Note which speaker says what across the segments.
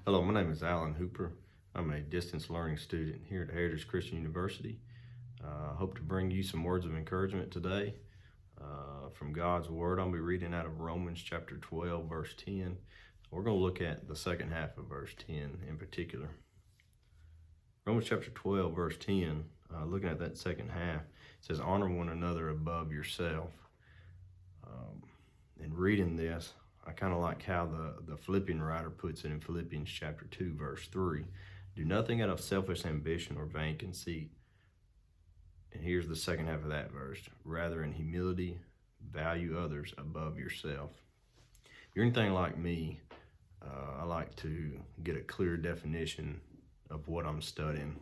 Speaker 1: Hello, my name is Alan Hooper. I'm a distance learning student here at Heritage Christian University. I hope to bring you some words of encouragement today from God's Word. I'll be reading out of Romans chapter 12, verse 10. We're going to look at the second half of verse 10 in particular. Romans chapter 12, verse 10, looking at that second half, it says, honor one another above yourself. In reading this, I kind of like how the Philippian writer puts it in Philippians chapter 2, verse 3. Do nothing out of selfish ambition or vain conceit. And here's the second half of that verse. Rather, in humility, value others above yourself. If you're anything like me, I like to get a clear definition of what I'm studying.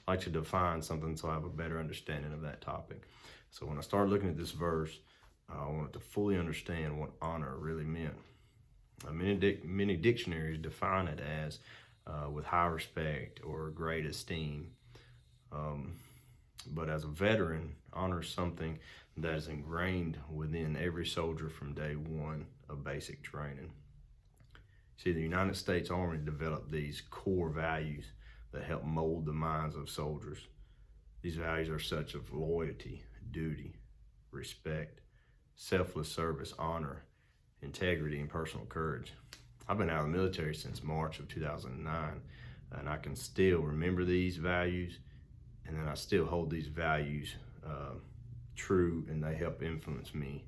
Speaker 1: I like to define something so I have a better understanding of that topic. So when I started looking at this verse, I wanted to fully understand what honor really meant. Many dictionaries define it as with high respect or great esteem. But as a veteran, honor is something that is ingrained within every soldier from day one of basic training. See, the United States Army developed these core values that help mold the minds of soldiers. These values are such as loyalty, duty, respect, selfless service, honor, integrity, and personal courage. I've been out of the military since March of 2009, and I can still remember these values, and then I still hold these values true, and they help influence me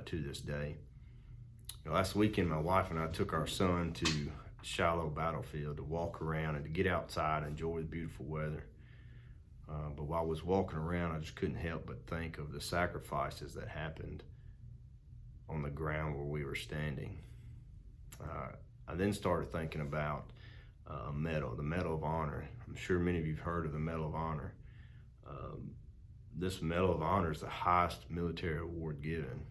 Speaker 1: to this day. Last weekend, my wife and I took our son to Shiloh Battlefield to walk around and to get outside and enjoy the beautiful weather. But while I was walking around, I just couldn't help but think of the sacrifices that happened on the ground where we were standing. I then started thinking about a medal, the Medal of Honor. I'm sure many of you have heard of the Medal of Honor. This Medal of Honor is the highest military award given.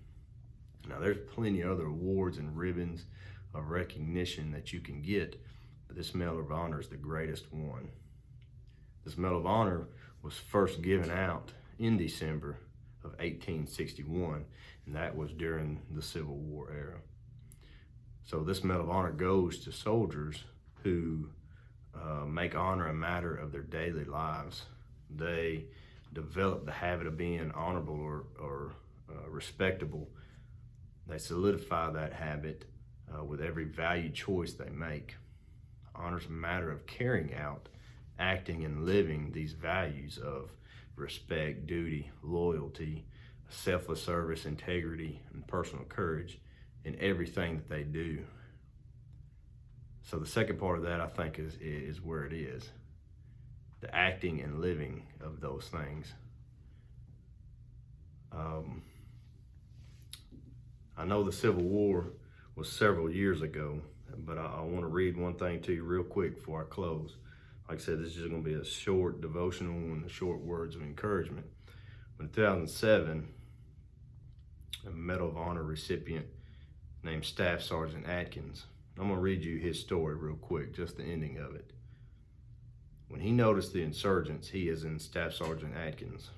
Speaker 1: Now, there's plenty of other awards and ribbons of recognition that you can get, but this Medal of Honor is the greatest one. This Medal of Honor was first given out in December of 1861, and that was during the Civil War era. So this Medal of Honor goes to soldiers who make honor a matter of their daily lives. They develop the habit of being honorable or respectable. They solidify that habit with every value choice they make. Honor is a matter of carrying out, acting, and living these values of respect, duty, loyalty, selfless service, integrity, and personal courage in everything that they do. So the second part of that, I think, is where it is. The acting and living of those things. I know the Civil War was several years ago, but I want to read one thing to you real quick before I close. Like I said, this is just going to be a short devotional and short words of encouragement. In 2007, a Medal of Honor recipient named Staff Sergeant Atkins. I'm going to read you his story real quick, just the ending of it. When he noticed the insurgents, he is in Staff Sergeant Atkins.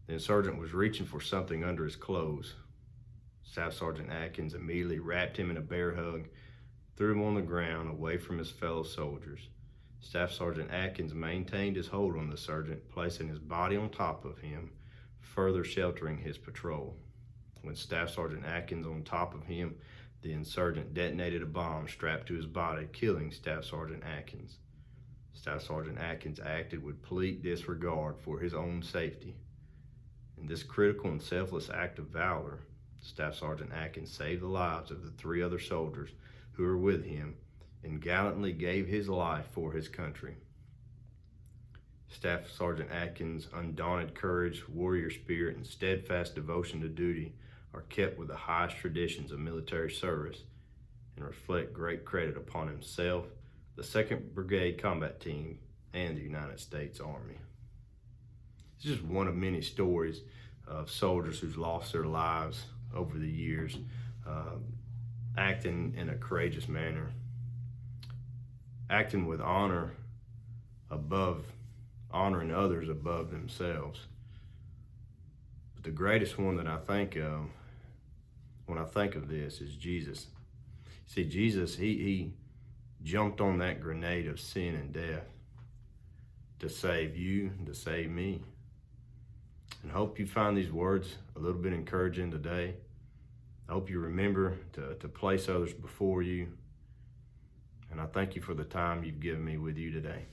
Speaker 1: The insurgent was reaching for something under his clothes. Staff Sergeant Atkins immediately wrapped him in a bear hug, threw him on the ground away from his fellow soldiers. Staff Sergeant Atkins maintained his hold on the sergeant, placing his body on top of him, further sheltering his patrol. When Staff Sergeant Atkins on top of him, the insurgent detonated a bomb strapped to his body, killing Staff Sergeant Atkins. Staff Sergeant Atkins acted with complete disregard for his own safety. In this critical and selfless act of valor, Staff Sergeant Atkins saved the lives of the 3 other soldiers who were with him and gallantly gave his life for his country. Staff Sergeant Atkins' undaunted courage, warrior spirit, and steadfast devotion to duty are kept with the highest traditions of military service and reflect great credit upon himself, the 2nd Brigade Combat Team, and the United States Army. It's just one of many stories of soldiers who've lost their lives over the years, acting in a courageous manner, acting with honor honoring others above themselves. But the greatest one that I think of when I think of this is Jesus. See, Jesus, he jumped on that grenade of sin and death to save you, to save me. And I hope you find these words a little bit encouraging today. I hope you remember to place others before you. And I thank you for the time you've given me with you today.